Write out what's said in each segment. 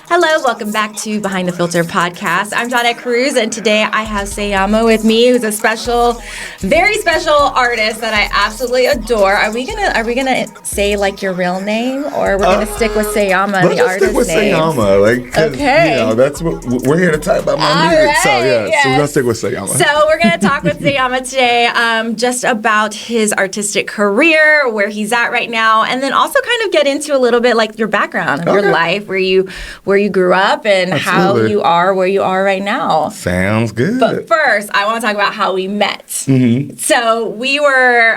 Hello, welcome back to Behind the Filter podcast. I'm Jonette Cruz, and today I have Sae Yamma with me, who's a special, very special artist that I absolutely adore. Are we gonna say like your real name, or we're gonna stick with Sae Yamma, the artist name? Let's stick with Sae Yamma, okay. You know, that's what we're here to talk about my music. Right, so yes. So we're gonna stick with Sae Yamma. So we're gonna talk with Sae Yamma today, just about his artistic career, where he's at right now, and then also kind of get into a little bit like your background, your life, where you grew up, and how you are where you are right now. Sounds good. But first, I want to talk about how we met. Mm-hmm. So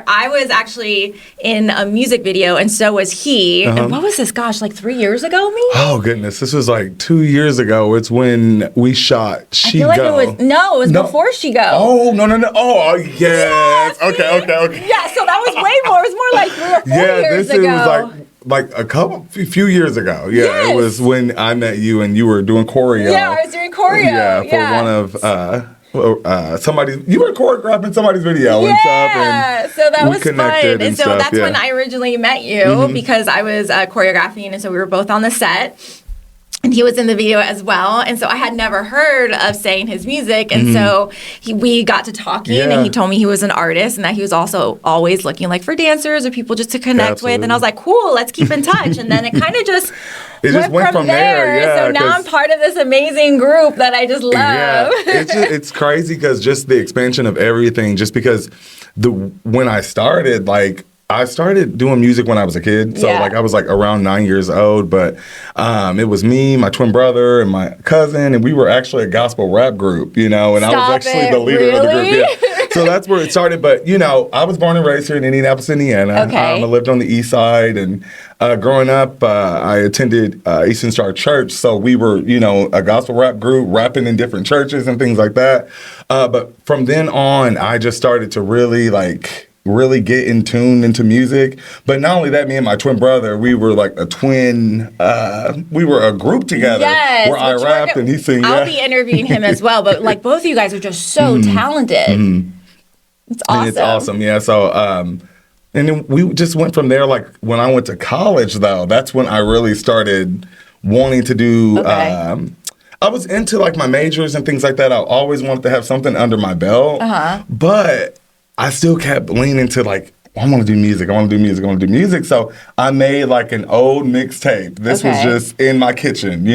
I was actually in a music video, and so was he. Uh-huh. And what was this? Gosh, like 3 years ago, maybe? Oh goodness, this was like 2 years ago. It's when we shot She Go. It was before She Go. Oh no! Oh yes. Okay. Yeah, so that was way more. It was more like 3 or 4 years ago. It was like a few years ago. Yeah, yes. It was when I met you and you were doing choreo. Yeah, I was doing choreo. For one of somebody. You were choreographing somebody's video and stuff. Yeah, so that was fun. And so stuff, that's when I originally met you, because I was choreographing, and so we were both on the set. And he was in the video as well. And so I had never heard of Sae and his music. And so we got to talking, and he told me he was an artist, and that he was also always looking like for dancers or people just to connect with. And I was like, cool, let's keep in touch. And then it kind of just went from there. Yeah, so now I'm part of this amazing group that I just love. Yeah, it's crazy because just the expansion of everything, just because when I started, I started doing music when I was a kid. So I was around 9 years old, but it was me, my twin brother, and my cousin, and we were actually a gospel rap group, and I was actually the leader of the group. Yeah. So that's where it started. But, I was born and raised here in Indianapolis, Indiana. Okay. I lived on the east side, and growing up, I attended Eastern Star Church. So we were, a gospel rap group, rapping in different churches and things like that. But from then on, I just started to really get in tune into music. But not only that, me and my twin brother, we were like a twin, we were a group together where I rapped and he sang. I'll be interviewing him as well, but both of you guys are just so talented. Mm-hmm. It's awesome. And it's awesome, yeah. So, and then we just went from there. Like when I went to college though, that's when I really started wanting to do, I was into my majors and things like that. I always wanted to have something under my belt, but I still kept leaning to I want to do music. So I made an old mixtape. This was just in my kitchen,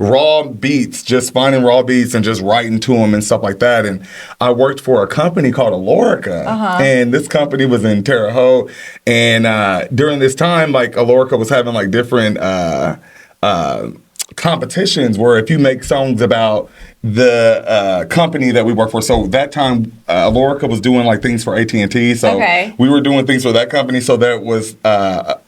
raw beats, just finding raw beats and just writing to them and stuff like that. And I worked for a company called Alorica, and this company was in Terre Haute. And during this time, Alorica was having different competitions where if you make songs about the company that we work for. So that time, Alorica was doing things for AT&T. So we were doing things for that company. So there was a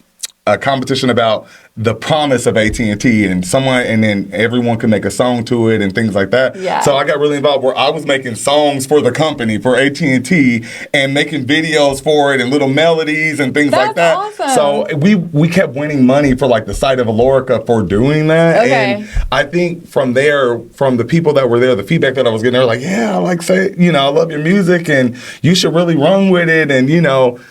competition about the promise of AT&T, and then everyone could make a song to it and things like that. Yeah. So I got really involved where I was making songs for the company, for AT&T, and making videos for it and little melodies and things like that. Awesome. So we kept winning money for the site of Alorica for doing that. And I think from there, from the people that were there, the feedback that I was getting, they were like, yeah, I love your music and you should really run with it. And,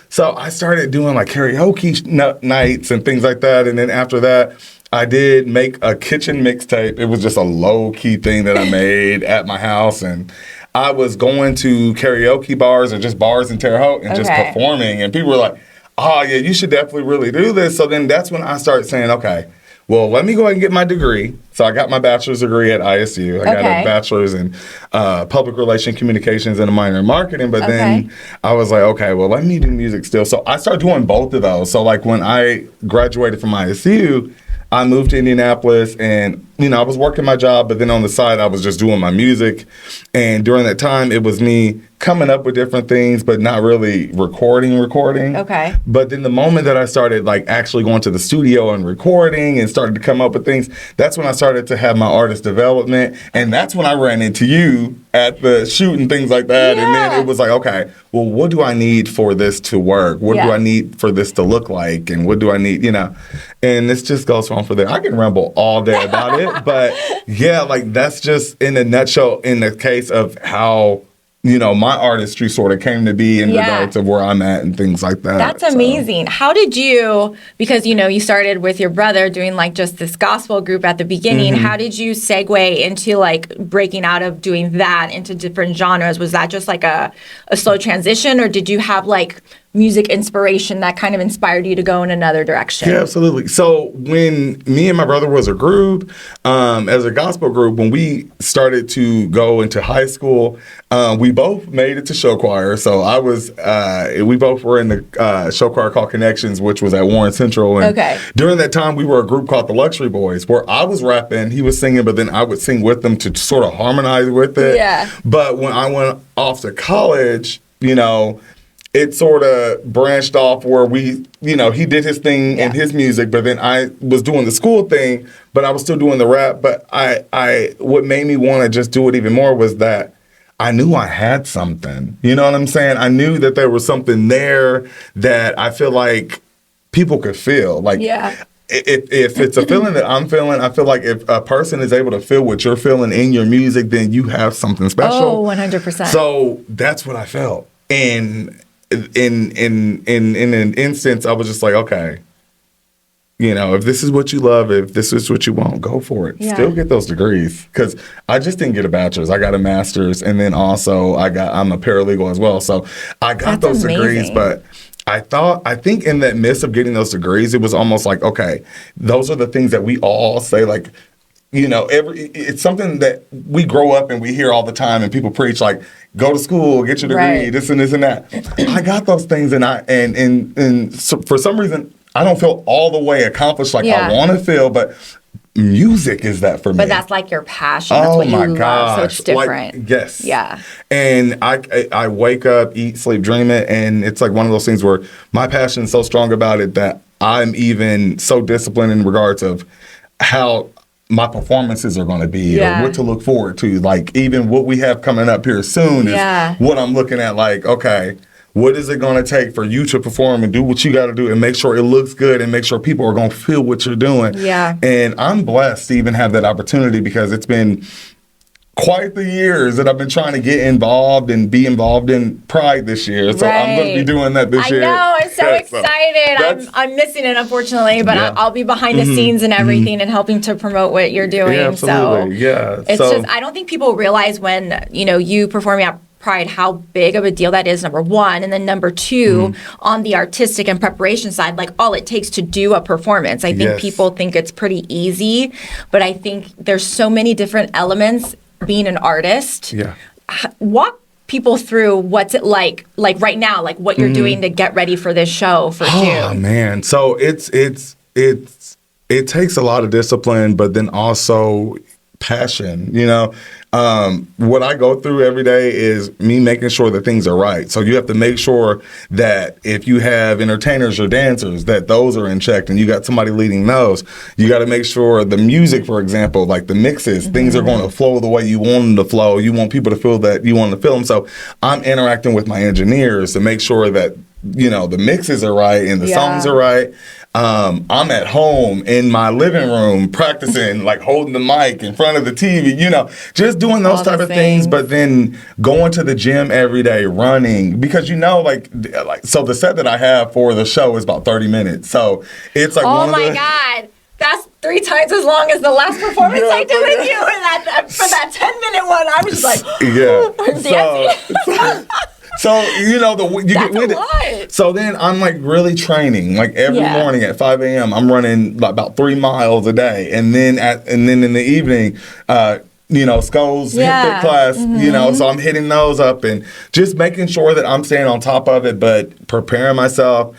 so I started doing karaoke nights and things like that. And then after that, I did make a kitchen mixtape. It was just a low-key thing that I made at my house. And I was going to karaoke bars or just bars in Terre Haute and just performing. And people were like, oh, yeah, you should definitely really do this. So then that's when I started saying, okay, well, let me go ahead and get my degree. So I got my bachelor's degree at ISU. I got a bachelor's in public relation communications and a minor in marketing. But then I was like, okay, well, let me do music still. So I started doing both of those. So when I graduated from ISU, I moved to Indianapolis and, I was working my job, but then on the side, I was just doing my music. And during that time, it was me coming up with different things, but not really recording. Okay. But then the moment that I started actually going to the studio and recording and started to come up with things, that's when I started to have my artist development. And that's when I ran into you at the shoot and things like that. Yeah. And then it was okay, well, what do I need for this to work? What do I need for this to look like? And what do I need, And this just goes on for there. I can ramble all day about it. But yeah, that's just in a nutshell in the case of how my artistry sort of came to be in regards of where I'm at and things like that. That's amazing. How did you, because, you started with your brother doing like just this gospel group at the beginning. How did you segue into like breaking out of doing that into different genres? Was that just like a slow transition, or did you have like music inspiration that kind of inspired you to go in another direction? Yeah, absolutely. So when me and my brother was a group, as a gospel group, when we started to go into high school, we both made it to show choir. So we both were in the show choir called Connections, which was at Warren Central. And during that time, we were a group called the Luxury Boys, where I was rapping, he was singing, but then I would sing with them to sort of harmonize with it. Yeah. But when I went off to college, it sort of branched off where he did his thing in his music, but then I was doing the school thing, but I was still doing the rap. But what made me want to just do it even more was that I knew I had something. You know what I'm saying? I knew that there was something there that I feel like people could feel. Like, if it's a feeling that I'm feeling, I feel like if a person is able to feel what you're feeling in your music, then you have something special. Oh, 100%. So that's what I felt. And in an instance, I was just like, okay, if this is what you love, if this is what you want, go for it. Still get those degrees, because I just didn't get a bachelor's. I got a master's, and then also I'm a paralegal as well. So I got those degrees, but I think in that midst of getting those degrees, it was almost like, okay, those are the things that we all say, like, it's something that we grow up and we hear all the time, and people preach like, go to school, get your degree, this and this and that. I got those things, and so for some reason, I don't feel all the way accomplished like I want to feel, but music is that for me. But that's like your passion. That's what you love, so it's different. Like, yes. Yeah. And I wake up, eat, sleep, dream it, and it's like one of those things where my passion is so strong about it that I'm even so disciplined in regards of how my performances are going to be, or what to look forward to. Like, even what we have coming up here soon is what I'm looking at, like, okay, what is it going to take for you to perform and do what you got to do and make sure it looks good and make sure people are going to feel what you're doing. Yeah. And I'm blessed to even have that opportunity, because it's been quite the years that I've been trying to get involved and be involved in Pride this year. So I'm going to be doing that this year. I know. I'm so excited. I'm missing it, unfortunately, but I'll be behind the scenes and everything and helping to promote what you're doing. Yeah, absolutely. So it's just, I don't think people realize when, you performing at Pride, how big of a deal that is, number one. And then number two, on the artistic and preparation side, like all it takes to do a performance. I think people think it's pretty easy, but I think there's so many different elements being an artist. Yeah. Walk people through what's it like right now, like what you're doing to get ready for this show for June. Oh man. So it takes a lot of discipline, but then also passion, what I go through every day is me making sure that things are right. So you have to make sure that if you have entertainers or dancers, that those are in check and you got somebody leading those. You got to make sure the music, for example, like the mixes, things are going to flow the way you want them to flow. You want people to feel that you want them to feel them. So I'm interacting with my engineers to make sure that, the mixes are right and the songs are right. I'm at home in my living room practicing, like holding the mic in front of the TV, just doing those type of things. But then going to the gym every day, running, because so the set that I have for the show is about 30 minutes. So it's like, oh my God. That's 3 times as long as the last performance I did with you. And for that 10-minute one, I was just like, I'm dancing. So, you get with it. So then I'm like really training, like every morning at 5 a.m. I'm running like about 3 miles a day. And then in the evening, Skulls hip fit class, so I'm hitting those up and just making sure that I'm staying on top of it, but preparing myself,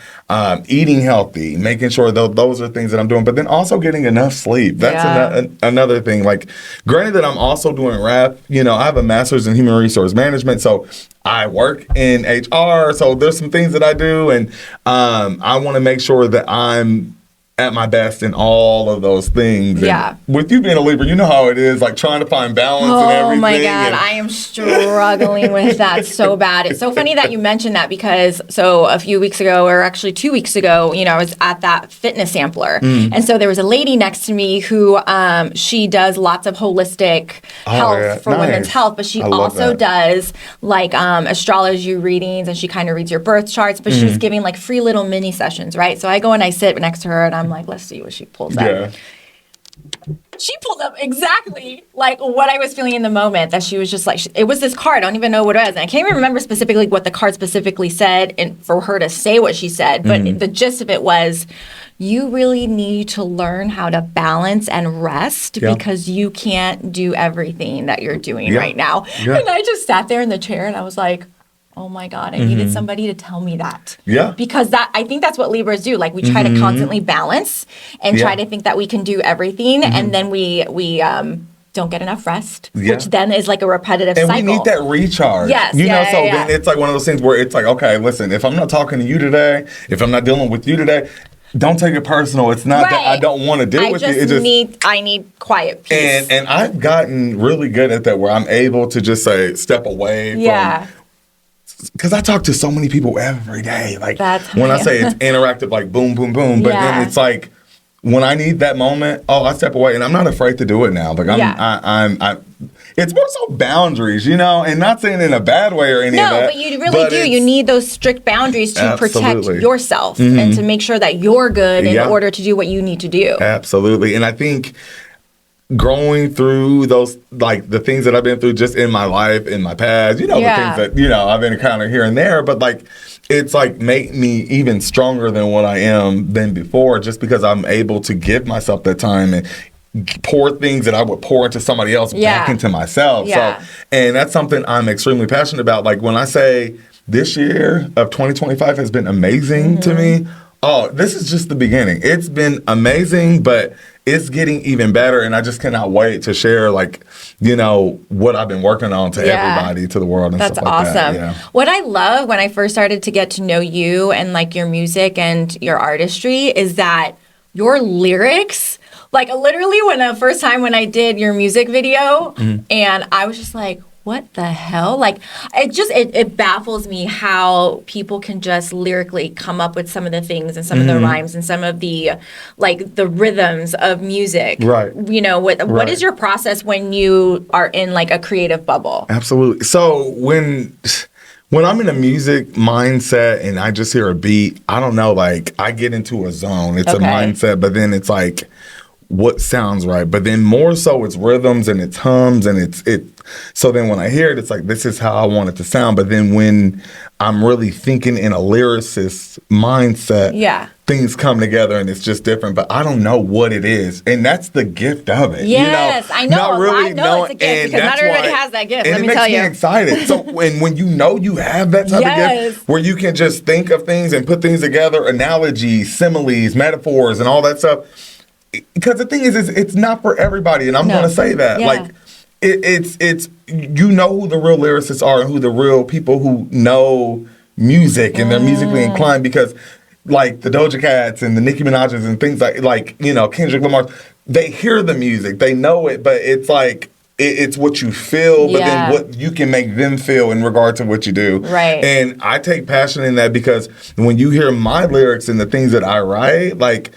eating healthy, making sure those are things that I'm doing, but then also getting enough sleep. That's another thing. Like, granted that I'm also doing rap, I have a master's in human resource management, so I work in HR, so there's some things that I do, and I want to make sure that I'm at my best in all of those things. Yeah. And with you being a Libra, you know how it is, like trying to find balance and everything. Oh my God, I am struggling with that so bad. It's so funny that you mentioned that because so a few weeks ago, or actually 2 weeks ago, you know, I was at that fitness sampler. And so there was a lady next to me who she does lots of holistic health for women's health, but she also does like astrology readings, and she kind of reads your birth charts, but she was giving like free little mini sessions, right? So I go and I sit next to her and I'm like, let's see what she pulls up. She pulled up exactly like what I was feeling in the moment, that she was just like, it was this card. I don't even know what it was. And I can't even remember specifically what the card specifically said and for her to say what she said. But the gist of it was, you really need to learn how to balance and rest because you can't do everything that you're doing right now. And I just sat there in the chair and I was like, oh my God, I needed somebody to tell me that. Yeah. Because I think that's what Libras do. Like we try to constantly balance and try to think that we can do everything. And then we don't get enough rest, which then is like a repetitive cycle. And we need that recharge. Yes. You know, so then it's like one of those things where it's like, okay, listen, if I'm not talking to you today, if I'm not dealing with you today, don't take it personal. It's not that I don't want to deal with it. I need quiet peace. And I've gotten really good at that, where I'm able to just say, step away from. Because I talk to so many people every day. Like when I say it's interactive, like boom, boom, boom. But then it's like when I need that moment, I step away, and I'm not afraid to do it now. Like I'm it's more so boundaries, you know, and not saying in a bad way or any of that. No, but you really do. You need those strict boundaries to protect yourself and to make sure that you're good in order to do what you need to do. Absolutely. And I think growing through those, like the things that I've been through just in my life, in my past, you know, the things that, you know, I've encountered here and there, but like, it's like made me even stronger than what I am than before, just because I'm able to give myself that time and pour things that I would pour into somebody else back into myself. So, and that's something I'm extremely passionate about. Like when I say this year of 2025 has been amazing to me, this is just the beginning. It's been amazing, but it's getting even better, and I just cannot wait to share, like, you know, what I've been working on to everybody, to the world, and stuff like that. That's awesome. Yeah. What I love when I first started to get to know you and, like, your music and your artistry is that your lyrics, like, literally when the first time when I did your music video, and I was just like, what the hell? Like, it baffles me how people can just lyrically come up with some of the things and some of the rhymes and some of the, like, the rhythms of music. Right. You know, what is your process when you are in, like, a creative bubble? Absolutely. So when I'm in a music mindset and I just hear a beat, I don't know, like, I get into a zone. It's a mindset, but then it's like, what sounds right? But then more so it's rhythms and it's hums and it. So then when I hear it, it's like, this is how I want it to sound. But then when I'm really thinking in a lyricist mindset, things come together and it's just different. But I don't know what it is. And that's the gift of it. Yes, you know? I know. Not really I know it's a gift because not everybody has that gift, let me tell you. And it makes me excited. So when you know you have that type of gift where you can just think of things and put things together, analogies, similes, metaphors, and all that stuff. Because the thing is it's not for everybody, and I'm going to say that. Like, it's you know who the real lyricists are and who the real people who know music and they're musically inclined, because like the Doja Cats and the Nicki Minaj's and things like you know, Kendrick Lamar, they hear the music, they know it, but it's like it's what you feel, but then what you can make them feel in regard to what you do. Right. And I take passion in that, because when you hear my lyrics and the things that I write, like,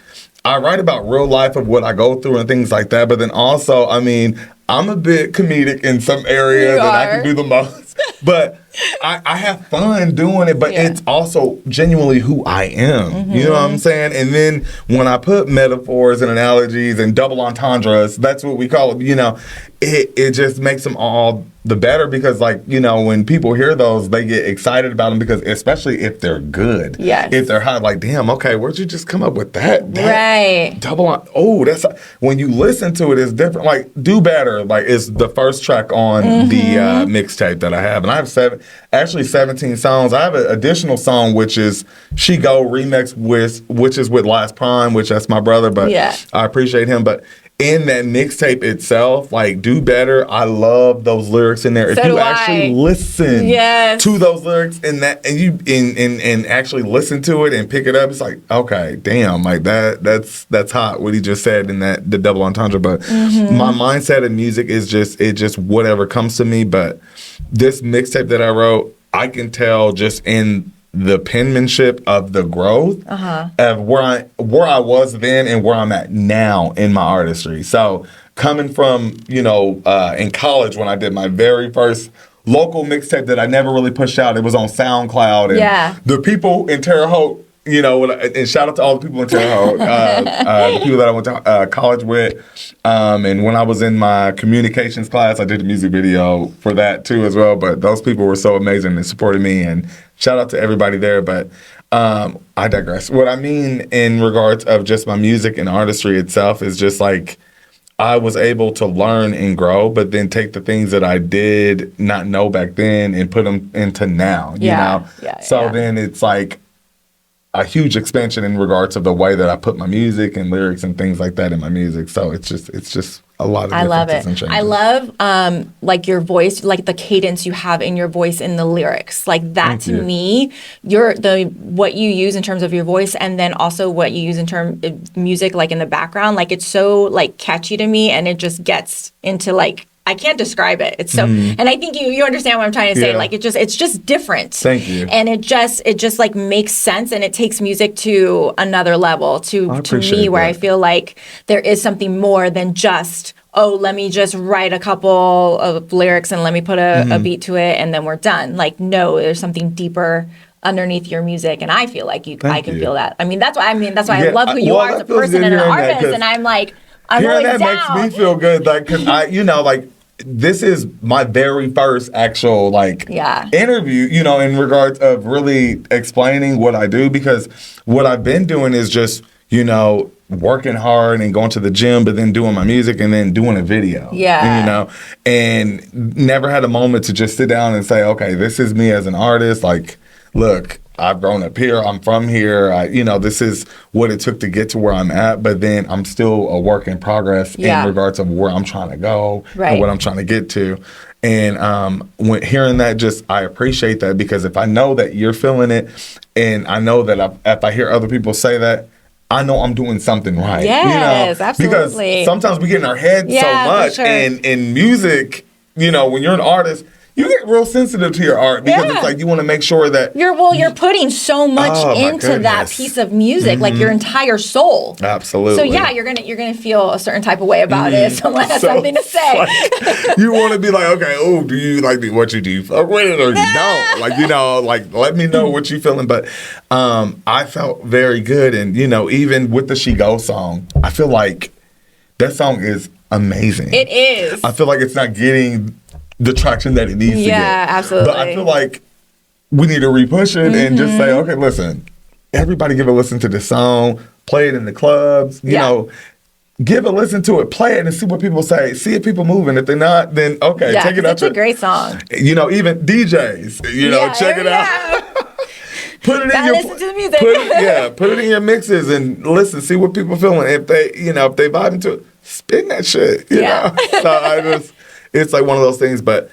I write about real life of what I go through and things like that. But then also, I mean, I'm a bit comedic in some areas and I can do the most. But I have fun doing it. But it's also genuinely who I am. You know what I'm saying? And then when I put metaphors and analogies and double entendres, that's what we call it, you know, it just makes them all the better, because, like, you know, when people hear those, they get excited about them, because especially if they're good. Yes. If they're hot, like, damn, okay, where'd you just come up with that? Right. That's, when you listen to it, it's different. Like, Do Better, like, is the first track on the mixtape that I have. And I have 17 songs. I have an additional song, which is She Go remix, which is with Last Prime, which that's my brother, but I appreciate him. But in that mixtape itself, like Do Better, I love those lyrics in there. So if you actually listen to those lyrics and you actually listen to it and pick it up, it's like, okay, damn, like that's hot what he just said in the double entendre. But my mindset in music is just whatever comes to me. But this mixtape that I wrote, I can tell just in the penmanship of the growth of where I was then and where I'm at now in my artistry. So coming from, in college when I did my very first local mixtape that I never really pushed out, it was on SoundCloud. And the people in Terre Haute, and shout out to all the people in Terre Haute, the people that I went to college with. And when I was in my communications class, I did a music video for that too as well. But those people were so amazing and supported me. And shout out to everybody there. But I digress. What I mean in regards of just my music and artistry itself is just like I was able to learn and grow, but then take the things that I did not know back then and put them into now, you know? So then it's like a huge expansion in regards of the way that I put my music and lyrics and things like that in my music. So it's just a lot of differences and changes. I love like your voice, like the cadence you have in your voice in the lyrics. Like that to me, what you use in terms of your voice and then also what you use in terms of music, like in the background, like it's so like catchy to me and it just gets into like, I can't describe it. It's so, and I think you understand what I'm trying to say. Like it's just different. Thank you. And it just like makes sense and it takes music to another level to me where I feel like there is something more than just, let me just write a couple of lyrics and let me put a beat to it and then we're done. Like, no, there's something deeper underneath your music, and I feel like I can feel that. I mean, that's why I love who you are as a person and an artist, and I'm like, I'm always down. That makes me feel good, like, because this is my very first actual interview, in regards of really explaining what I do, because what I've been doing is just, working hard and going to the gym, but then doing my music and then doing a video. And never had a moment to just sit down and say, okay, this is me as an artist. Like, look, I've grown up here. I'm from here. This is what it took to get to where I'm at. But then I'm still a work in progress in regards of where I'm trying to go and what I'm trying to get to. And when hearing that, I appreciate that, because if I know that you're feeling it, and I know that if I hear other people say that, I know I'm doing something right. Yes, absolutely. Because sometimes we get in our head so much, and in music, when you're an artist, you get real sensitive to your art, because it's like you want to make sure that you're putting so much into that piece of music, like your entire soul. Absolutely. So you're gonna feel a certain type of way about it if someone has something to say. Like, you want to be like, okay, do you like what you do? Fuck with it or you don't? Like, let me know what you feeling. But I felt very good, and even with the She Goes song, I feel like that song is amazing. It is. I feel like it's not getting the traction that it needs to get. Yeah, absolutely. But I feel like we need to repush it and just say, okay, listen, everybody give a listen to this song, play it in the clubs, give a listen to it, play it and see what people say, see if people moving. If they're not, then okay, take it out. It's a great song. Even DJs, check it out. Put it in your listen to the music. Put it in your mixes and listen, see what people feeling. If they, if they vibe into it, spin that shit. You know? So it's like one of those things, but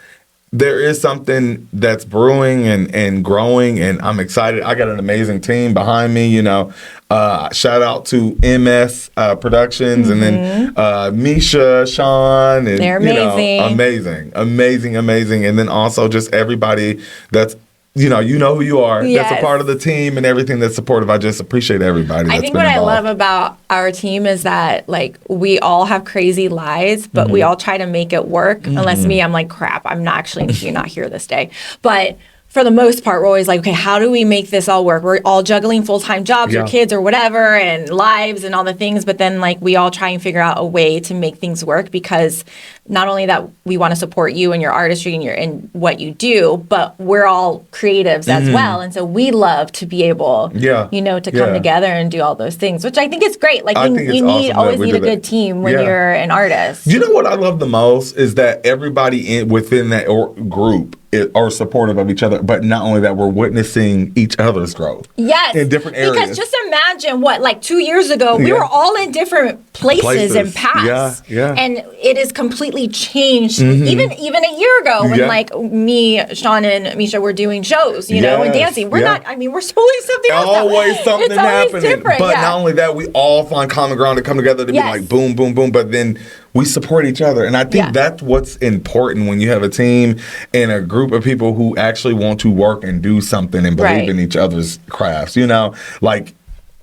there is something that's brewing and growing, and I'm excited. I got an amazing team behind me, shout out to MS Productions, and then Misha, Sean, and they're amazing. Amazing. And then also just everybody that's you know who you are. Yes. That's a part of the team and everything that's supportive. I just appreciate everybody. I think what I love about our team is that we all have crazy lives, but we all try to make it work. Unless me, I'm like, crap, I'm not here this day. But for the most part, we're always like, okay, how do we make this all work? We're all juggling full-time jobs or kids or whatever and lives and all the things. But then we all try and figure out a way to make things work, because not only that we want to support you and your artistry and what you do, but we're all creatives as well. And so we love to be able, to come together and do all those things, which I think is great. Like you always need a good team when you're an artist. You know what I love the most is that everybody within that group are supportive of each other, but not only that, we're witnessing each other's growth. Yes. In different areas. Because just imagine 2 years ago, we were all in different places and paths. And it is completely changed. Even a year ago when like me, Sean, and Misha were doing shows, you know, and dancing. We're not, I mean, we're totally something else. Always something it's happening. Different, but not only that, we all find common ground to come together to be like boom, boom, boom. But then we support each other. And I think that's what's important when you have a team and a group of people who actually want to work and do something and believe in each other's crafts. You know, like,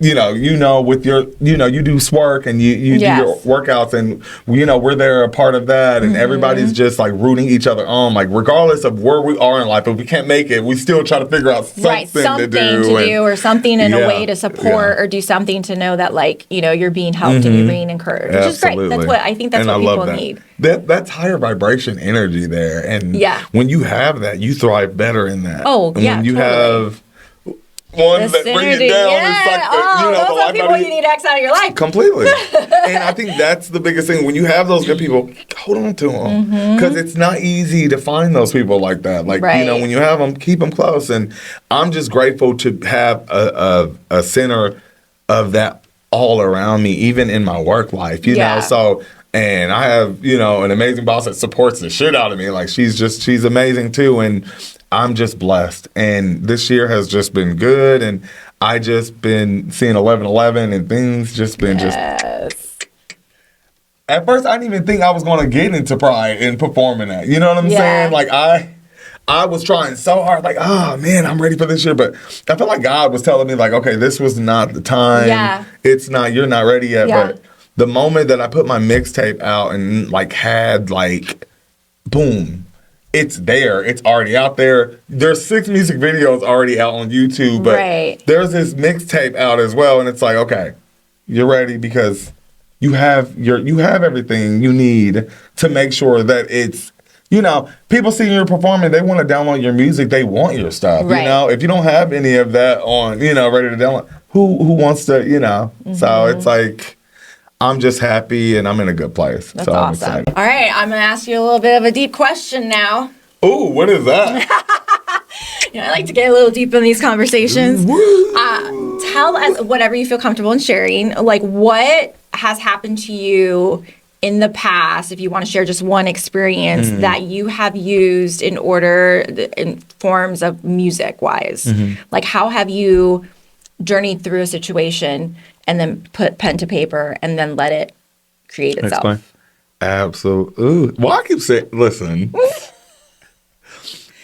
you know, with your, you do work and you do your workouts, and, we're there a part of that, and everybody's just like rooting each other on, like, regardless of where we are in life, if we can't make it, we still try to figure out something to do or something in a way to support or do something to know that, like, you're being helped and you're being encouraged, which is great. That's what I think that's what people need. That's higher vibration energy there, and when you have that, you thrive better in that. When you have ones that bring you down. It's like those are people you need to X out of your life. Completely. And I think that's the biggest thing. When you have those good people, hold on to them. Because it's not easy to find those people like that. Like, when you have them, keep them close. And I'm just grateful to have a center of that all around me, even in my work life, you know? So, and I have, an amazing boss that supports the shit out of me. Like, she's amazing too. And I'm just blessed. And this year has just been good. And I just been seeing 11/11 and things just been just. At first, I didn't even think I was going to get into Pride and performing that. You know what I'm saying? Like, I was trying so hard, like, oh, man, I'm ready for this year. But I felt like God was telling me, like, okay, this was not the time. It's not, you're not ready yet. But the moment that I put my mixtape out and, like, had, like, boom. It's there. It's already out there. There's 6 music videos already out on YouTube, but there's this mixtape out as well, and it's like, okay, you're ready because you have everything you need to make sure that it's, people see you performing, they want to download your music, they want your stuff. If you don't have any of that on, ready to download, who wants to, So it's like, I'm just happy and I'm in a good place. That's awesome. All right, I'm going to ask you a little bit of a deep question now. Ooh, what is that? I like to get a little deep in these conversations. Tell us whatever you feel comfortable in sharing, like what has happened to you in the past, if you want to share just one experience that you have used in forms of music-wise. Like, how have you journeyed through a situation and then put pen to paper and then let it create itself? Explain. Absolutely. Well, I keep saying, listen.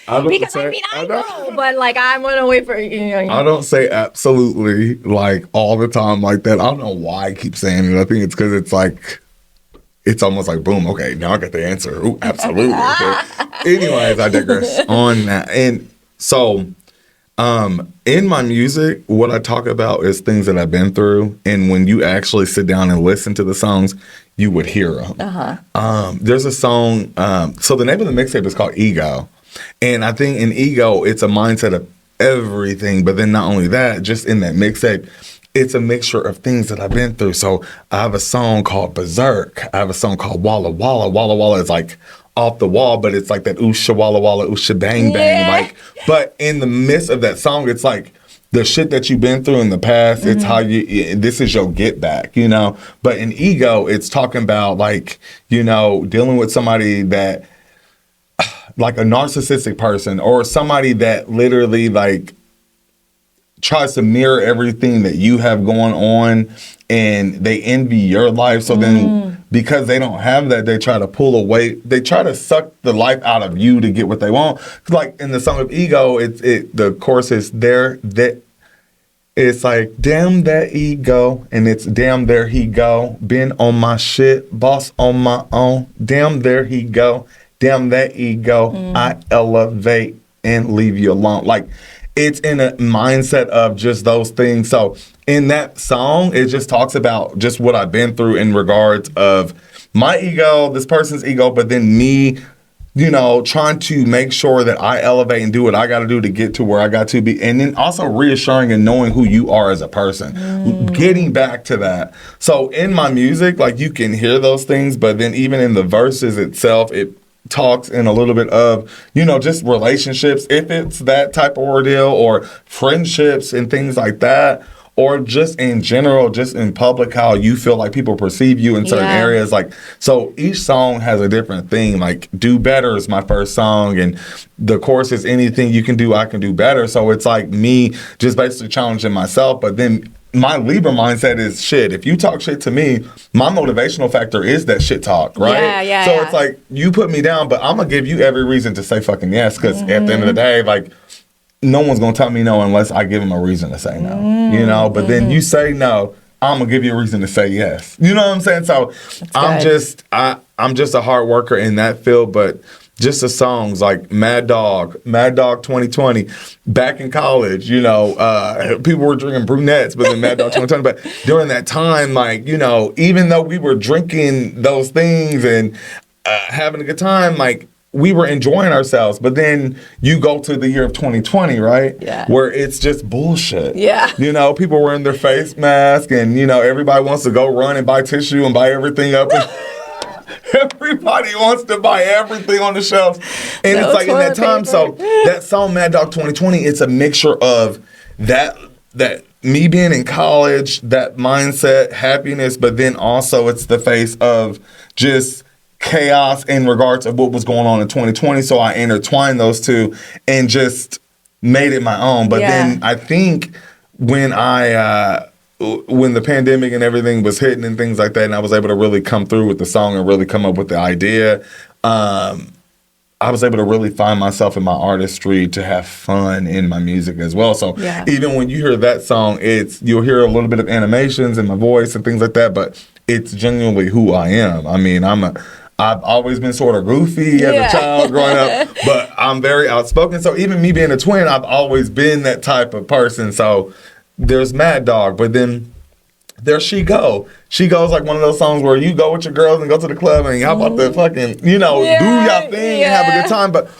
I know, but like, I'm going to wait for you. I don't say absolutely like all the time like that. I don't know why I keep saying it. I think it's because it's like, it's almost like, boom, okay, now I got the answer. Ooh, absolutely. Anyways, I digress on that. And so, in my music, what I talk about is things that I've been through. And when you actually sit down and listen to the songs, you would hear them. There's a song, so the name of the mixtape is called Ego. And I think in Ego, it's a mindset of everything. But then not only that, just in that mixtape, it's a mixture of things that I've been through. So I have a song called Berserk. I have a song called Walla Walla. Walla Walla is like off the wall, but it's like that oosha walla walla oosha bang bang. Like, but in the midst of that song, it's like the shit that you've been through in the past. It's how this is your get back, But in Ego, it's talking about like, dealing with somebody that, like a narcissistic person or somebody that literally like tries to mirror everything that you have going on and they envy your life. So then because they don't have that, they try to pull away. They try to suck the life out of you to get what they want. Like in the song of Ego, the chorus is there that it's like, damn that ego, and it's damn there he go. Been on my shit, boss on my own. Damn there he go. Damn that ego, I elevate and leave you alone. Like, it's in a mindset of just those things. So in that song, it just talks about just what I've been through in regards of my ego, this person's ego, but then me, trying to make sure that I elevate and do what I got to do to get to where I got to be. And then also reassuring and knowing who you are as a person, getting back to that. So in my music, like you can hear those things, but then even in the verses itself, it talks in a little bit of, just relationships, if it's that type of ordeal, or friendships and things like that, or just in general, just in public, how you feel like people perceive you in certain areas. Like, so each song has a different theme. Like, Do Better is my first song, and the chorus is anything you can do, I can do better. So it's like me just basically challenging myself, but then my Libra mindset is shit. If you talk shit to me, my motivational factor is that shit talk, right? So it's like, you put me down, but I'm gonna give you every reason to say fucking yes, because at the end of the day, like, no one's gonna tell me no unless I give them a reason to say no, you know? But then you say no, I'm gonna give you a reason to say yes. You know what I'm saying? So I'm just a hard worker in that field, but just the songs like Mad Dog 2020, back in college, you know, people were drinking brunettes, but then Mad Dog 2020. But during that time, like, you know, even though we were drinking those things and having a good time, like, we were enjoying ourselves. But then you go to the year of 2020, right? Yeah. Where it's just bullshit. Yeah. You know, people wearing their face mask and, you know, everybody wants to go run and buy tissue and buy everything up. Everybody wants to buy everything on the shelves. And it's like in that time. So that song Mad Dog 2020, it's a mixture of that me being in college, that mindset, happiness, but then also it's the face of just chaos in regards of what was going on in 2020. So I intertwined those two and just made it my own. But then I think when when the pandemic and everything was hitting and things like that, and I was able to really come through with the song and really come up with the idea, I was able to really find myself in my artistry to have fun in my music as well. So even when you hear that song, you'll hear a little bit of animations in my voice and things like that, but it's genuinely who I am. I mean, I've always been sort of goofy as a child growing up, but I'm very outspoken. So even me being a twin, I've always been that type of person. So there's Mad Dog, but then there's She Go. She Go's like one of those songs where you go with your girls and go to the club and how about the fucking, you know, do your thing and have a good time. But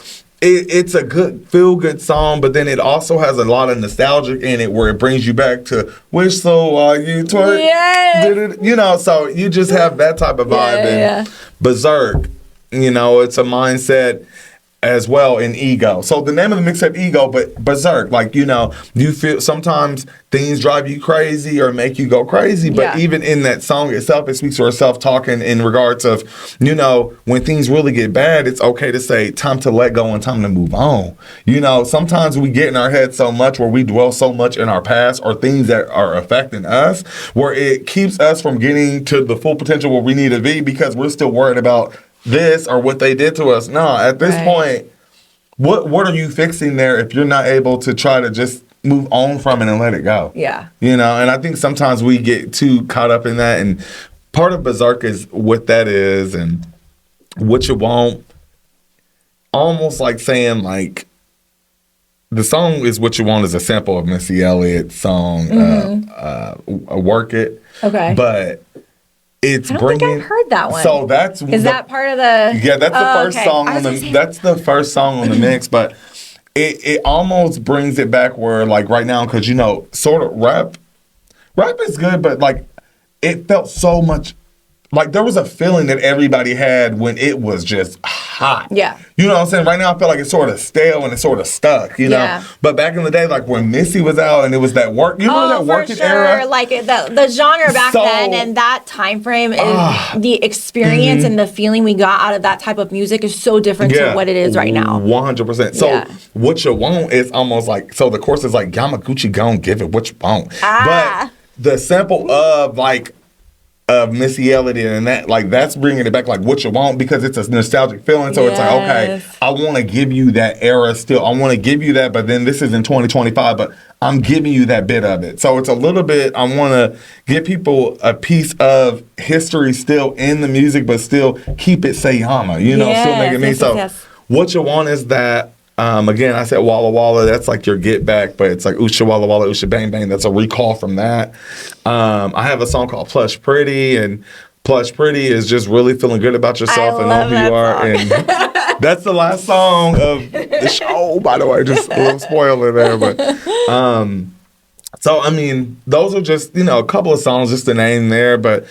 it's a good, feel-good song, but then it also has a lot of nostalgic in it where it brings you back to Wish So While You Twerk. You know, so you just have that type of vibe. And Berserk, you know, it's a mindset as well in Ego. So the name of the mixtape Ego, but Berserk, like, you know, you feel sometimes things drive you crazy or make you go crazy, but even in that song itself, it speaks to herself talking in regards of, you know, when things really get bad, it's okay to say time to let go and time to move on. You know, sometimes we get in our head so much where we dwell so much in our past or things that are affecting us where it keeps us from getting to the full potential where we need to be because we're still worried about this or what they did to us. No, at this point, what are you fixing there if you're not able to try to just move on from it and let it go? Yeah. You know, and I think sometimes we get too caught up in that, and part of Berserk is what that is and what you want. Almost like saying, like, the song is What You Want is a sample of Missy Elliott's song, Work It. Okay. But it's I don't think I've heard that one. So that's that part of the? Yeah, that's the first song on the. That's the first song on the mix, but it almost brings it back where like right now, because you know, sort of rap is good, but like it felt so much like there was a feeling that everybody had when it was just hot. Yeah. You know what I'm saying? Right now I feel like it's sort of stale and it's sort of stuck, you know? But back in the day, like when Missy was out and it was that work, you remember that Work It era? Like the genre back then and that time frame is the experience and the feeling we got out of that type of music is so different to what it is right now. 100%. So What You Want is almost like, so the chorus is like, Yamaguchi gon' give it what you want. But the sample of like, of Missy Elliott and that, like, that's bringing it back, like, What You Want, because it's a nostalgic feeling. So it's like, okay, I want to give you that era still. I want to give you that, but then this is in 2025, but I'm giving you that bit of it. So it's a little bit, I want to give people a piece of history still in the music, but still keep it Sae Yamma, you know, still make it me. So What You Want is that, again, I said Walla Walla, that's like your get back, but it's like Usha Walla Walla, Usha Bang Bang, that's a recall from that. I have a song called Plush Pretty, and Plush Pretty is just really feeling good about yourself and know who you are. And that's the last song of the show, by the way, just a little spoiler there. But so, I mean, those are just, you know, a couple of songs just to name there, but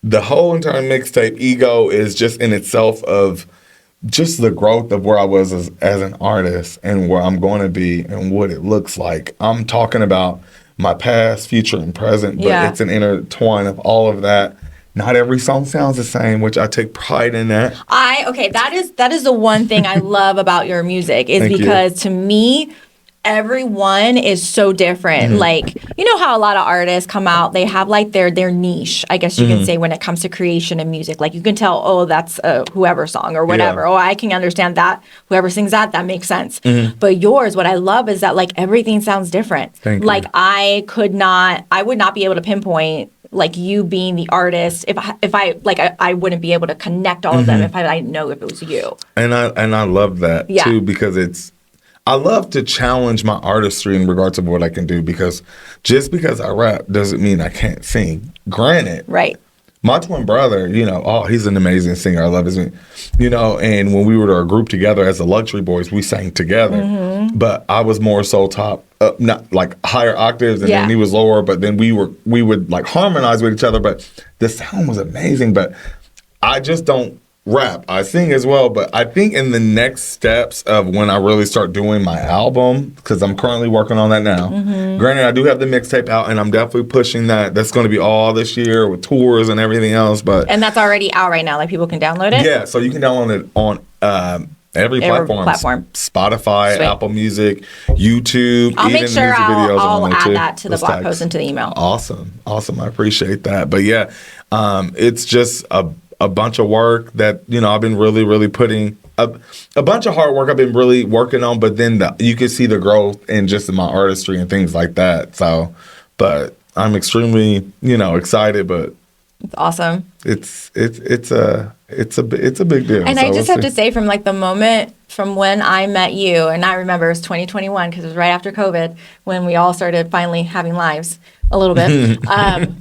the whole entire mixtape, Ego, is just in itself of just the growth of where I was as an artist and where I'm going to be and what it looks like. I'm talking about my past, future, and present, but it's an intertwine of all of that. Not every song sounds the same, which I take pride in that. That is the one thing I love about your music is because to me, everyone is so different. Like, you know how a lot of artists come out, they have like their niche, I guess you can say, when it comes to creation and music. Like you can tell, oh, that's a whoever song or whatever. Oh, I can understand that. Whoever sings that makes sense. But yours, what I love is that like everything sounds different. Like I would not be able to pinpoint like you being the artist if I wouldn't be able to connect all of them if I didn't know if it was you. And I love that too, because I love to challenge my artistry in regards to what I can do, because just because I rap doesn't mean I can't sing. Granted, my twin brother, he's an amazing singer. I love his music. And when we were a group together as the Luxury Boys, we sang together. But I was more so not like higher octaves, and then he was lower. But then we would like harmonize with each other. But the sound was amazing. But I just don't rap. I sing as well. But I think in the next steps of when I really start doing my album, because I'm currently working on that now. Granted, I do have the mixtape out, and I'm definitely pushing that. That's going to be all this year with tours and everything else. And that's already out right now. Like people can download it? Yeah, so you can download it on every platform. Spotify, Sweet. Apple Music, YouTube. I'll make sure I'll add that to the blog post and to the email. Awesome. I appreciate that. But yeah, it's just a bunch of work that, I've been really, really putting a bunch of hard work I've been really working on, but then you can see the growth in just my artistry and things like that. So, but I'm extremely, excited, but it's awesome. It's a big deal. And so I just have to say, from like the moment from when I met you, and I remember it was 2021 because it was right after COVID when we all started finally having lives a little bit.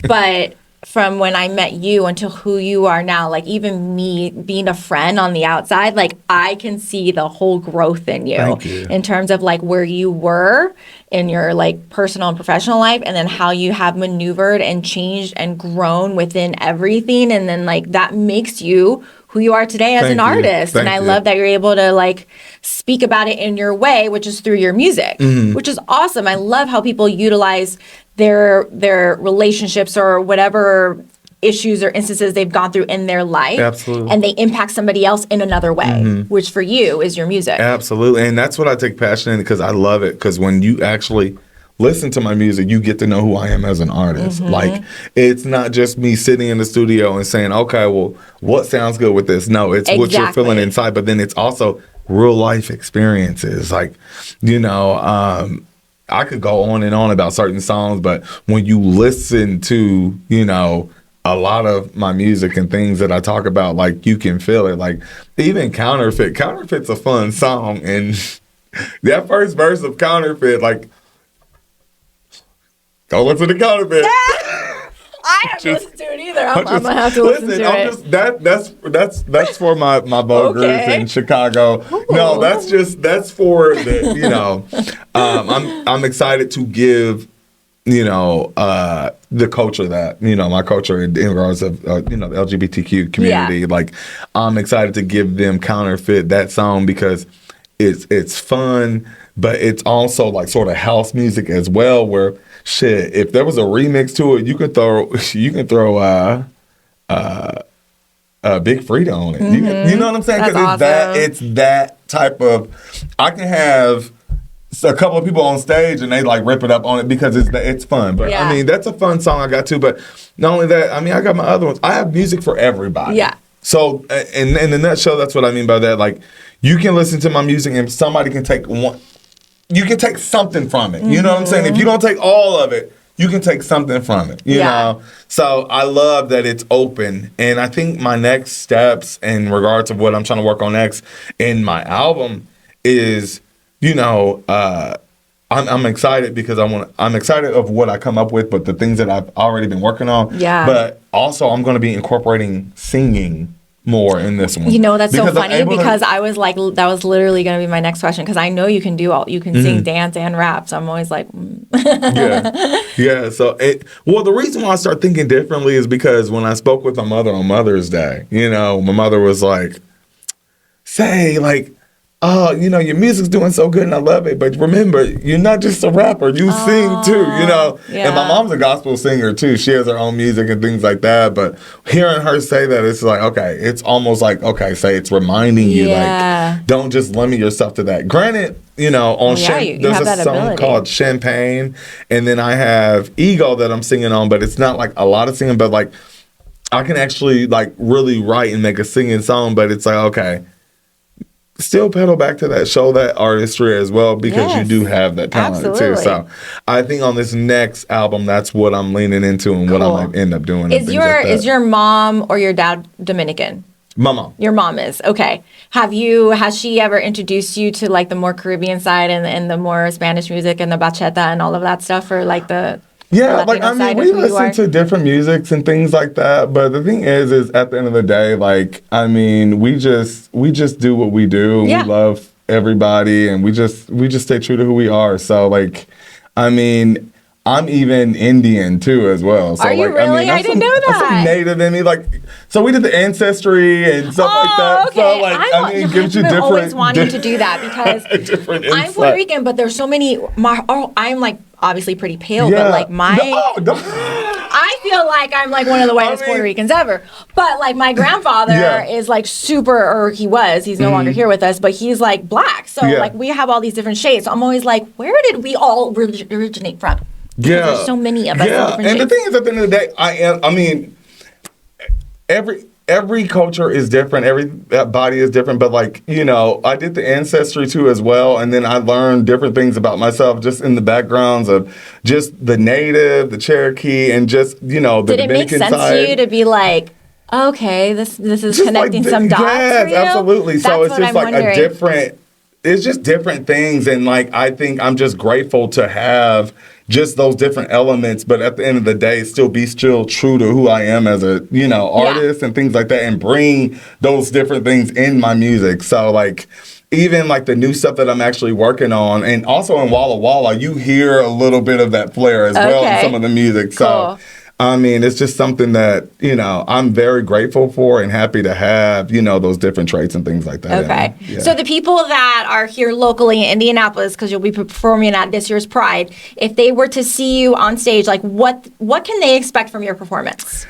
But from when I met you until who you are now, like even me being a friend on the outside, like I can see the whole growth in you. Thank you. In terms of like where you were in your like personal and professional life, and then how you have maneuvered and changed and grown within everything. And then like that makes you who you are today as an artist. And I love that you're able to like speak about it in your way, which is through your music, which is awesome. I love how people utilize their relationships or whatever issues or instances they've gone through in their life. Absolutely. And they impact somebody else in another way, which for you is your music. Absolutely. And that's what I take passion in, because I love it. Because when you actually listen to my music, you get to know who I am as an artist. Like, it's not just me sitting in the studio and saying, okay, well, what sounds good with this? No, it's what you're feeling inside. But then it's also real life experiences. Like, I could go on and on about certain songs, but when you listen to, a lot of my music and things that I talk about, like, you can feel it. Like, even Counterfeit's a fun song. And that first verse of Counterfeit, like, go listen to Counterfeit. I haven't listened to it either. I'm gonna have to listen to it. That's for my voters in Chicago. Ooh. No, that's for the I'm excited to give the culture that my culture in regards of the LGBTQ community. Like, I'm excited to give them Counterfeit, that song, because it's fun, but it's also like sort of house music as well, where shit, if there was a remix to it, you can throw Big Frida on it. You know what I'm saying? Because it's that type of. I can have a couple of people on stage and they like rip it up on it because it's fun. But I mean, that's a fun song I got too. But not only that, I mean, I got my other ones. I have music for everybody. Yeah. So in the nutshell, that's what I mean by that. Like, you can listen to my music and somebody can take one. You can take something from it. You know what I'm saying? If you don't take all of it, you can take something from it. You know? So I love that it's open. And I think my next steps in regards of what I'm trying to work on next in my album is, I'm excited because I'm excited of what I come up with, but the things that I've already been working on. Yeah. But also I'm going to be incorporating singing more in this one. That's so funny because I was like, that was literally going to be my next question, because I know you can sing, dance, and rap. So I'm always like, Yeah. So, the reason why I start thinking differently is because when I spoke with my mother on Mother's Day, my mother was like, Say, like, oh, your music's doing so good and I love it. But remember, you're not just a rapper. You sing too, Yeah. And my mom's a gospel singer too. She has her own music and things like that. But hearing her say that, it's like, okay, it's almost like, okay, say it's reminding you, like, don't just limit yourself to that. Granted, on there's a song called Champagne. And then I have Ego that I'm singing on, but it's not like a lot of singing, but like I can actually like really write and make a singing song. But it's like, okay, still pedal back to that, show that artistry as well, because you do have that talent too. So I think on this next album, that's what I'm leaning into and what I'm going to end up doing. Is your mom or your dad Dominican? My mom. Your mom is. Okay. Has she ever introduced you to like the more Caribbean side and the more Spanish music and the bachata and all of that stuff, or like the like, I mean, we listen to different musics and things like that. But the thing is at the end of the day, like, I mean, we just do what we do. Yeah. We love everybody, and we just stay true to who we are. So, like, I mean, I'm even Indian too as well. So, are you really? I mean, I didn't know that. That's some native in me. Like, so we did the Ancestry and stuff like that. Okay. So, like, I mean, it gives you different. Always wanting to do that because I'm Puerto Rican, but there's so many. I'm like obviously pretty pale, but like I feel like I'm like one of the whitest Puerto Ricans ever. But like my grandfather is like super, or he was. He's no longer here with us, but he's like black. So like we have all these different shades. So I'm always like, where did we all originate from? Yeah, there's so many of us. Yeah, and the thing is, at the end of the day, I mean, every culture is different. Every body is different. But like, I did the Ancestry too as well, and then I learned different things about myself just in the backgrounds of just the Native, the Cherokee, and just the Dominican side. Did it make sense to you to be like, okay, this is just connecting like some dots? Yes, for you? Absolutely. That's so it's just I'm like wondering. a different. It's just different things, and like I think I'm just grateful to have just those different elements, but at the end of the day, still true to who I am as a artist and things like that, and bring those different things in my music. So like even like the new stuff that I'm actually working on, and also in Walla Walla, you hear a little bit of that flair as well in some of the music. Cool. So I mean, it's just something that, I'm very grateful for and happy to have, those different traits and things like that. Okay. Yeah. So the people that are here locally in Indianapolis, because you'll be performing at this year's Pride, if they were to see you on stage, like what can they expect from your performance?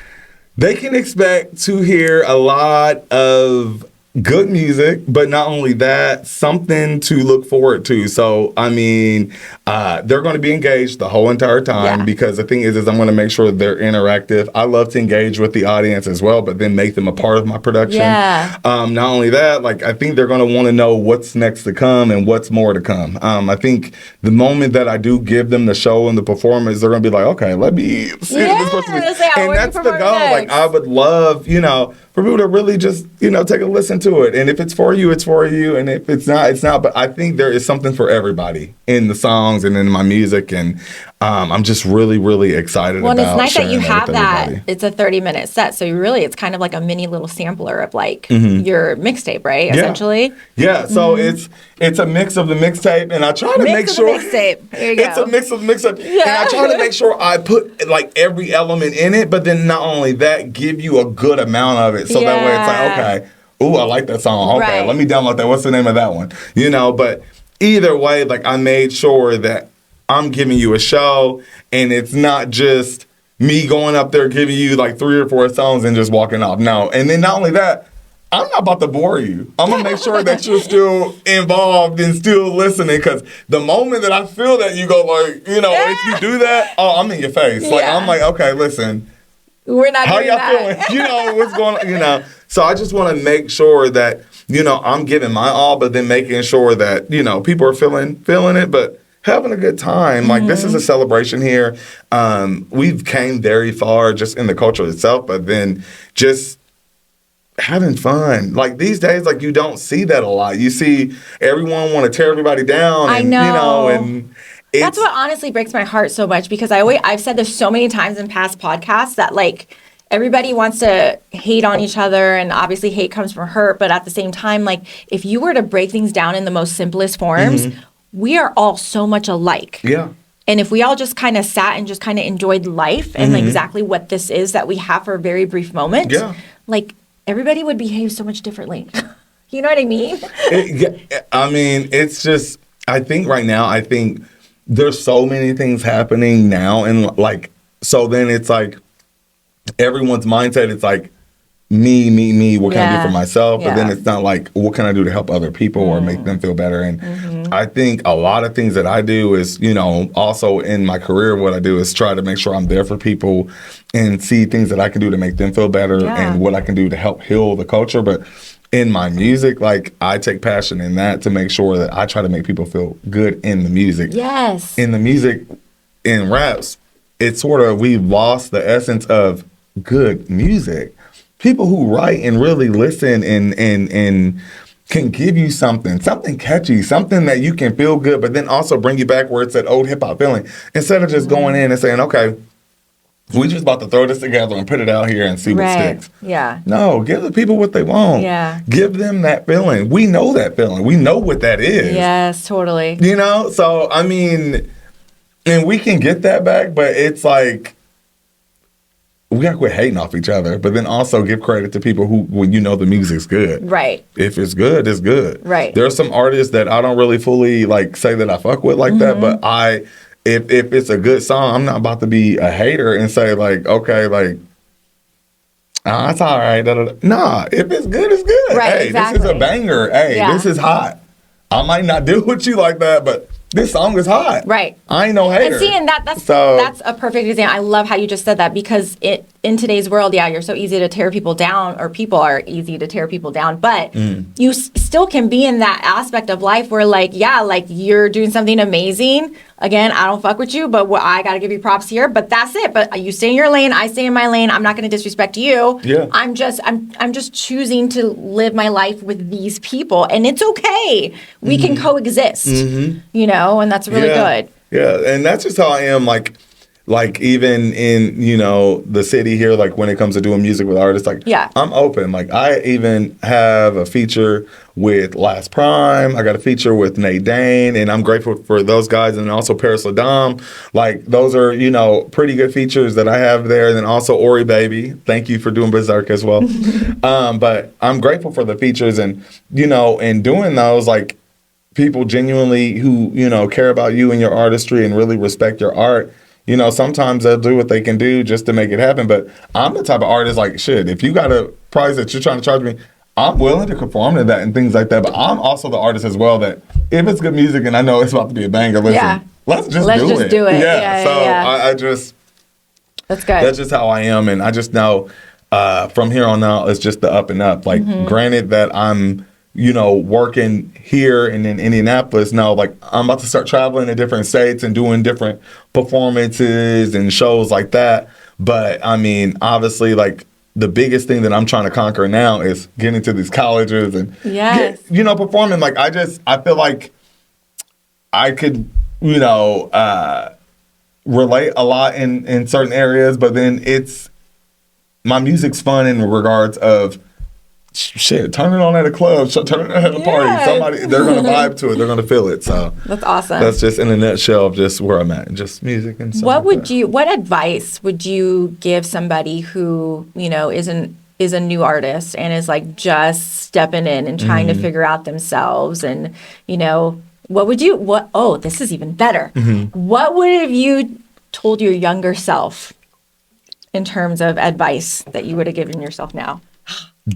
They can expect to hear a lot of good music, but not only that, something to look forward to. So, I mean, they're going to be engaged the whole entire time because the thing is I'm going to make sure they're interactive. I love to engage with the audience as well, but then make them a part of my production. Yeah. Not only that, like I think they're going to want to know what's next to come and what's more to come. I think the moment that I do give them the show and the performance, they're going to be like, okay, let me see this person. And that's the goal. Like I would love, for people to really just, take a listen to it. And if it's for you, it's for you. And if it's not, it's not. But I think there is something for everybody in the songs and in my music. And I'm just really, really excited about it. Well, it's nice that you have that. It's a 30-minute set. So really, it's kind of like a mini little sampler of like your mixtape, right? Essentially. Yeah. So it's a mix of the mixtape. And I try to make sure. Mixtape. There you go. It's a mix of the mixtape. Yeah. And I try to make sure I put like every element in it. But then not only that, give you a good amount of it. So that way it's like, okay. Ooh, I like that song. Okay, let me download that. What's the name of that one? But either way, like I made sure that I'm giving you a show and it's not just me going up there giving you like 3 or 4 songs and just walking off. No. And then not only that, I'm not about to bore you. I'm going to make sure that you're still involved and still listening, because the moment that I feel that you go like, if you do that, I'm in your face. Like, I'm like, okay, listen. We're not how doing y'all that. feeling? What's going on? So I just want to make sure that, I'm giving my all, but then making sure that, people are feeling it, but having a good time. Like, this is a celebration here. We've came very far just in the culture itself, but then just having fun. Like, these days, like, you don't see that a lot. You see everyone want to tear everybody down. And, I know. And that's what honestly breaks my heart so much, because I've said this so many times in past podcasts that, like, everybody wants to hate on each other, and obviously hate comes from hurt, but at the same time, like, if you were to break things down in the most simplest forms, we are all so much alike. Yeah. And if we all just kind of sat and just kind of enjoyed life and exactly what this is that we have for a very brief moment, like, everybody would behave so much differently. You know what I mean? I mean, it's just, I think right now, there's so many things happening now. And like, so then it's like everyone's mindset, it's like, me, what can I do for myself? But then it's not like, what can I do to help other people or make them feel better? And I think a lot of things that I do is, you know, also in my career, what I do is try to make sure I'm there for people and see things that I can do to make them feel better and what I can do to help heal the culture. But in my music, like, I take passion in that to make sure that I try to make people feel good in the music. Yes. In the music, in raps, it's sort of, we've lost the essence of good music. People who write and really listen and can give you something catchy, something that you can feel good, but then also bring you back where it's that old hip hop feeling. Instead of just going in and saying, okay, we just about to throw this together and put it out here and see what sticks. Yeah. No, give the people what they want. Yeah. Give them that feeling. We know that feeling. We know what that is. Yes, totally. You know? So, I mean, and we can get that back, but it's like, we gotta quit hating off each other, but then also give credit to people who, when you know the music's good. Right. If it's good, it's good. Right. There's some artists that I don't really fully like say that I fuck with like that, but if it's a good song, I'm not about to be a hater and say like, okay, like, that's all right. Nah, if it's good, it's good. Right, hey, exactly. This is a banger. Hey, this is hot. I might not do with you like that, but this song is hot. Right. I ain't no hater. And see, and that's a perfect example. I love how you just said that, because in today's world, you're so easy to tear people down, or people are easy to tear people down, but you still can be in that aspect of life where like, like you're doing something amazing. Again, I don't fuck with you, but I got to give you props here, but that's it. But you stay in your lane, I stay in my lane. I'm not going to disrespect you. Yeah. I'm just choosing to live my life with these people, and it's okay. We can coexist, you know, and that's really good. Yeah, and that's just how I am, like even in, you know, the city here, like when it comes to doing music with artists, like I'm open. Like I even have a feature with Last Prime. I got a feature with Nate Dane, and I'm grateful for those guys, and also Paris Ladam. Like those are, you know, pretty good features that I have there. And then also Ori Baby. Thank you for doing Berserk as well. But I'm grateful for the features, and, you know, in doing those, like people genuinely who, you know, care about you and your artistry and really respect your art. You know, sometimes they'll do what they can do just to make it happen. But I'm the type of artist, like, shit, if you got a price that you're trying to charge me, I'm willing to conform to that and things like that. But I'm also the artist as well that if it's good music and I know it's about to be a banger, listen, let's just do it. I just, that's good. That's just how I am. And I just know from here on out, it's just the up and up. Like, granted that I'm, you know, working here and in Indianapolis now, like I'm about to start traveling to different states and doing different performances and shows like that. But I mean, obviously, like the biggest thing that I'm trying to conquer now is getting to these colleges and, you know, performing. Like I feel like I could, you know, relate a lot in certain areas, but then my music's fun in regards of, shit, turn it on at a club, turn it on at a party. Somebody, they're going to vibe to it. They're going to feel it. So that's awesome. That's just in a nutshell of just where I'm at, just music and stuff. What advice would you give somebody who, you know, is a new artist and is like just stepping in and trying to figure out themselves? And, you know, this is even better. What would have you told your younger self in terms of advice that you would have given yourself now?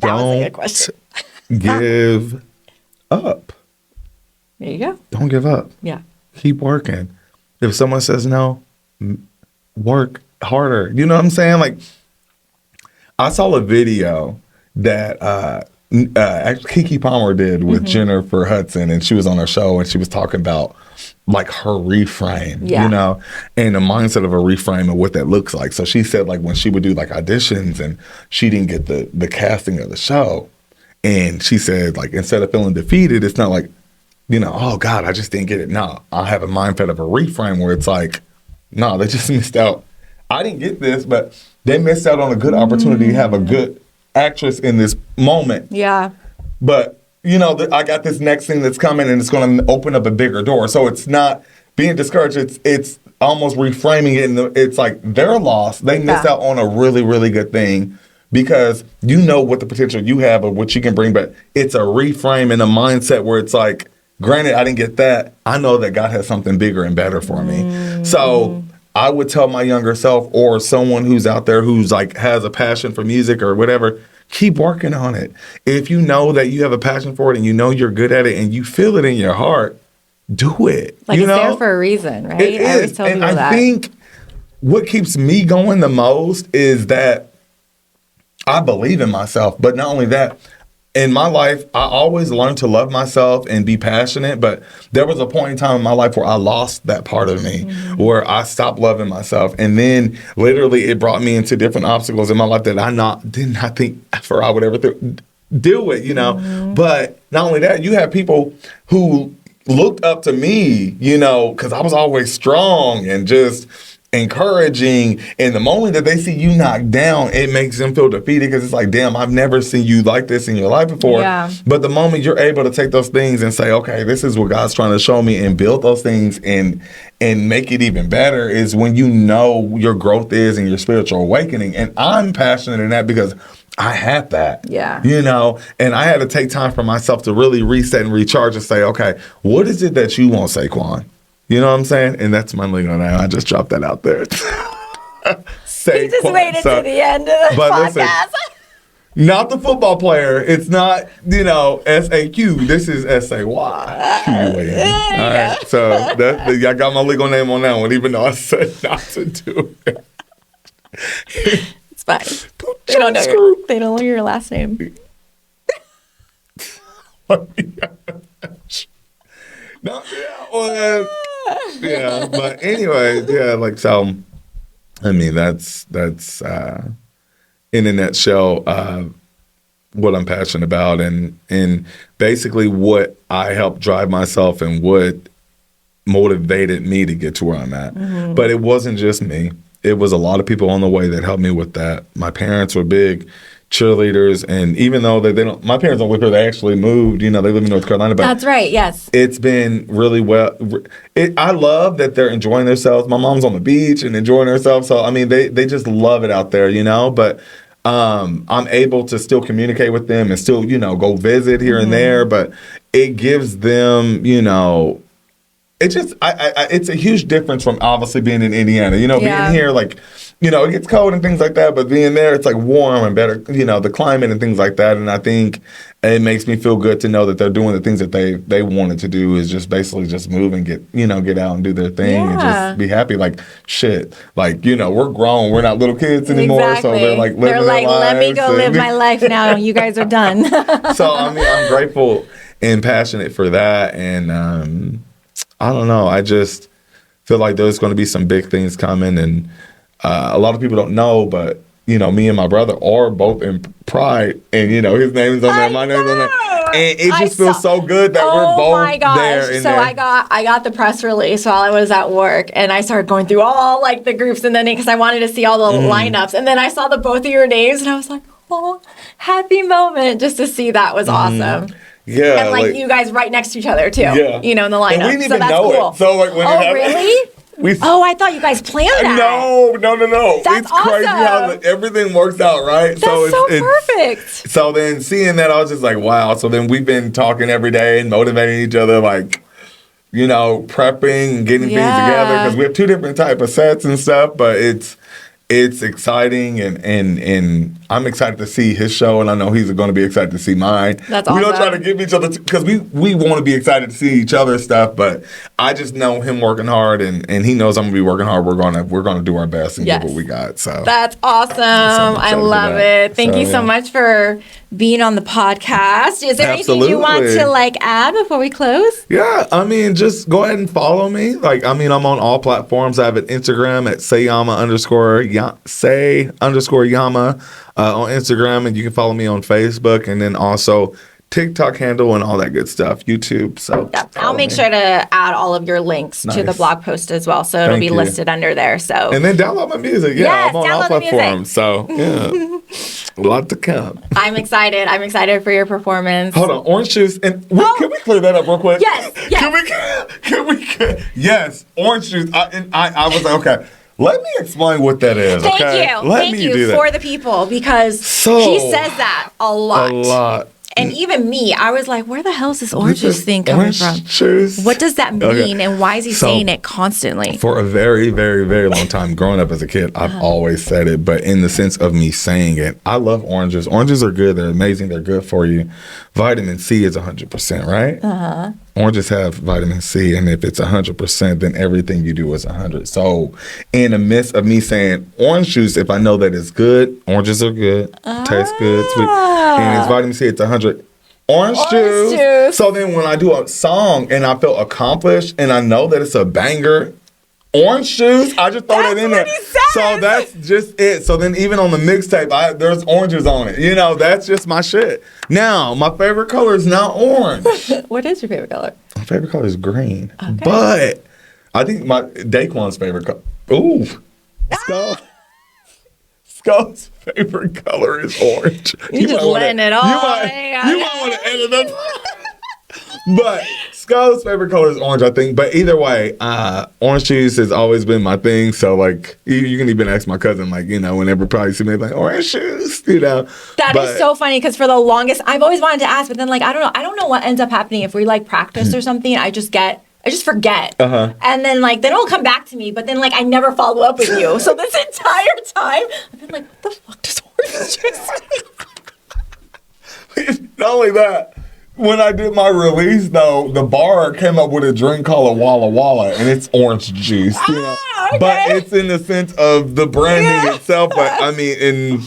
That was a good question. Give up. There you go. Don't give up. Yeah. Keep working. If someone says no, work harder. You know what I'm saying? Like, I saw a video that actually Keke Palmer did with Jennifer Hudson, and she was on her show, and she was talking about like her reframe, you know, and the mindset of a reframe and what that looks like. So she said like when she would do like auditions and she didn't get the casting of the show, and she said like instead of feeling defeated, it's not like, you know, oh God, I just didn't get it. No, I have a mindset of a reframe where it's like, no, they just missed out. I didn't get this, but they missed out on a good opportunity to have a good actress in this moment. Yeah. But you know, I got this next thing that's coming and it's going to open up a bigger door. So it's not being discouraged. It's almost reframing it. And it's like they're lost. They missed out on a really, really good thing because you know what the potential you have or what you can bring, but it's a reframe and a mindset where it's like, granted, I didn't get that. I know that God has something bigger and better for me. So I would tell my younger self or someone who's out there who's like has a passion for music or whatever, keep working on it. If you know that you have a passion for it and you know you're good at it and you feel it in your heart, do it. Like you it's know? there for a reason, right? It is. I always tell and people I think what keeps me going the most is that I believe in myself. But not only that, in my life, I always learned to love myself and be passionate. But there was a point in time in my life where I lost that part of me, where I stopped loving myself. And then literally it brought me into different obstacles in my life that I did not think I would ever deal with, you know. But not only that, you have people who looked up to me, you know, because I was always strong and just encouraging, and the moment that they see you knocked down, it makes them feel defeated because it's like, damn, I've never seen you like this in your life before. Yeah. But the moment you're able to take those things and say, okay, this is what God's trying to show me, and build those things and make it even better, is when you know your growth is and your spiritual awakening. And I'm passionate in that because I had that. Yeah. You know, and I had to take time for myself to really reset and recharge and say, okay, what is it that you want, Saquon? You know what I'm saying? And that's my lingo now. I just dropped that out there. You just waited to the end of the podcast. Listen, not the football player. It's not, you know, S-A-Q. This is S-A-Y. All right. So I got my legal name on that one, even though I said not to do it. It's fine. They don't know your last name. No, yeah, but anyway, yeah, like, so, I mean, that's in a nutshell what I'm passionate about, and basically what I helped drive myself and what motivated me to get to where I'm at. But it wasn't just me. It was a lot of people on the way that helped me with that. My parents were big cheerleaders, and even though they don't, my parents don't live here, they actually moved, you know, they live in North Carolina. But that's right, yes. It's been really well. I love that they're enjoying themselves. My mom's on the beach and enjoying herself. So, I mean, they just love it out there, you know, but I'm able to still communicate with them and still, you know, go visit here and there, but it gives them, you know, it's just, it's a huge difference from obviously being in Indiana, you know, being here, like, you know, it gets cold and things like that, but being there, it's like warm and better, you know, the climate and things like that. And I think it makes me feel good to know that they're doing the things that they wanted to do, is just basically just move and get out and do their thing and just be happy. Like, shit, like, you know, we're grown. We're not little kids anymore. Exactly. So they're like living their lives. Let me go live my life now. You guys are done. So, I mean, I'm grateful and passionate for that. And I don't know. I just feel like there's going to be some big things coming, and a lot of people don't know, but, you know, me and my brother are both in Pride, and, you know, his name's on there, my name's on there. And it just feels so good that we're both there. So I got the press release while I was at work, and I started going through all, like, the groups, and then because I wanted to see all the lineups, and then I saw both of your names, and I was like, oh, happy moment just to see that was awesome. Yeah. And, like, you guys right next to each other, too. Yeah. You know, in the lineup. And we didn't so even that's know cool. it. So, like, when it really? I thought you guys planned that. No. That's it's crazy how everything works out, right? That's so perfect. So then seeing that, I was just like, wow. So then we've been talking every day and motivating each other, like, you know, prepping and getting things together, because we have two different type of sets and stuff, but it's exciting, and I'm excited to see his show, and I know he's going to be excited to see mine. That's awesome. We don't try to give each other, because we want to be excited to see each other's stuff, but I just know him working hard, and he knows I'm going to be working hard. We're going to do our best and give what we got. So that's awesome. I love it. Thank you so much for being on the podcast. Is there anything you want to, like, add before we close? Yeah, I mean, just go ahead and follow me. Like, I mean, I'm on all platforms. I have an Instagram at Sae Yamma _Yamma on Instagram, and you can follow me on Facebook, and then also TikTok handle and all that good stuff, YouTube. So I'll make sure to add all of your links to the blog post as well, so it'll be listed under there. So, and then download my music. Yeah, I'm on all platforms. So a lot to come. I'm excited. I'm excited for your performance. Hold on, orange juice, and can we clear that up real quick? Yes. Can we? Yes, orange juice. I was like, okay. Let me explain what that is. Thank okay? you. Let Thank me you do that. for the people, because he says that a lot. A lot. And even me, I was like, where the hell is this orange juice thing coming from? Juice? What does that mean? And why is he saying it constantly? For a very, very, very long time, growing up as a kid, I've always said it, but in the sense of me saying it, I love oranges. Oranges are good. They're amazing. They're good for you. Vitamin C is 100%, right? Oranges have vitamin C, and if it's 100%, then everything you do is 100. So in the midst of me saying orange juice, if I know that it's good, oranges are good, taste good, sweet, and it's vitamin C, it's 100. Orange juice. So then when I do a song and I feel accomplished and I know that it's a banger, orange juice, I just throw that in there. So that's just it. So then even on the mixtape, there's oranges on it. You know, that's just my shit. Now, my favorite color is not orange. What is your favorite color? My favorite color is green. Okay. But I think my Daquan's favorite color. Ooh. Skull's favorite color is orange. You just letting it all. You might want to edit them. But Skull's favorite color is orange, I think. But either way, orange juice has always been my thing. So, like, you can even ask my cousin, like, you know, whenever probably see me, like, orange juice, you know. That is so funny, because for the longest, I've always wanted to ask, but then, like, I don't know what ends up happening. If we, like, practice or something, I just forget. And then, like, then it'll come back to me, but then, like, I never follow up with you. So this entire time, I've been like, what the fuck does orange juice mean? Not only that, when I did my release, though, the bar came up with a drink called a Walla Walla, and it's orange juice. You know? Okay. But it's in the sense of the branding itself. But, I mean,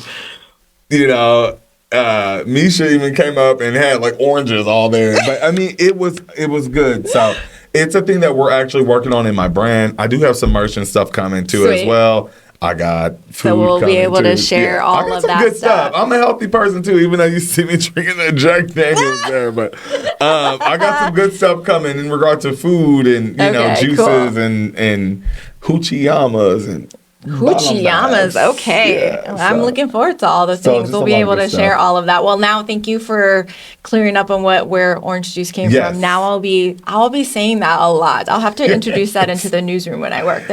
Misha even came up and had, like, oranges all there. But, I mean, it was good. So it's a thing that we're actually working on in my brand. I do have some merch and stuff coming, too, as well. I got food. So we'll be able to share all of that good stuff. I'm a healthy person too, even though you see me drinking that Jack Daniels there. But I got some good stuff coming in regard to food and juices and hoochie yamas and Hoochie Yammas, okay. Yeah, I'm looking forward to all the things. We'll be able to share all of that. Well, now thank you for clearing up on where orange juice came from. Now I'll be saying that a lot. I'll have to introduce that into the newsroom when I work.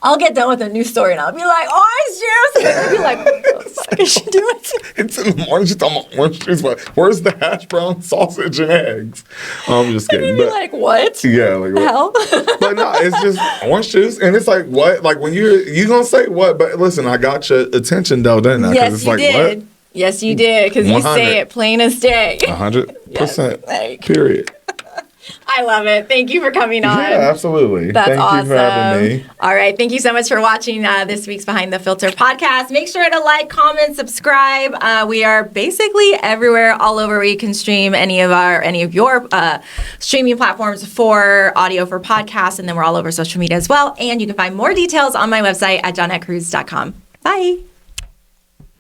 I'll get done with a news story and I'll be like, orange juice, and they'll be like, what the fuck is she doing? It's in the morning. She's talking about orange juice. But where's the hash brown sausage and eggs? I'm just kidding. But, like, what? Yeah, like what? Hell? But no, it's just orange juice, and it's like what? Like when you gonna say what? But listen, I got your attention though, didn't I? Yes, it's you like, did. What? Yes, you did, because you say it plain as day. 100%. Period. I love it. Thank you for coming on. Yeah, absolutely. That's awesome. Thank you for having me. All right. Thank you so much for watching this week's Behind the Filter podcast. Make sure to like, comment, subscribe. We are basically everywhere, all over where you can stream any of your streaming platforms for audio for podcasts. And then we're all over social media as well. And you can find more details on my website at johnnettcruz.com. Bye.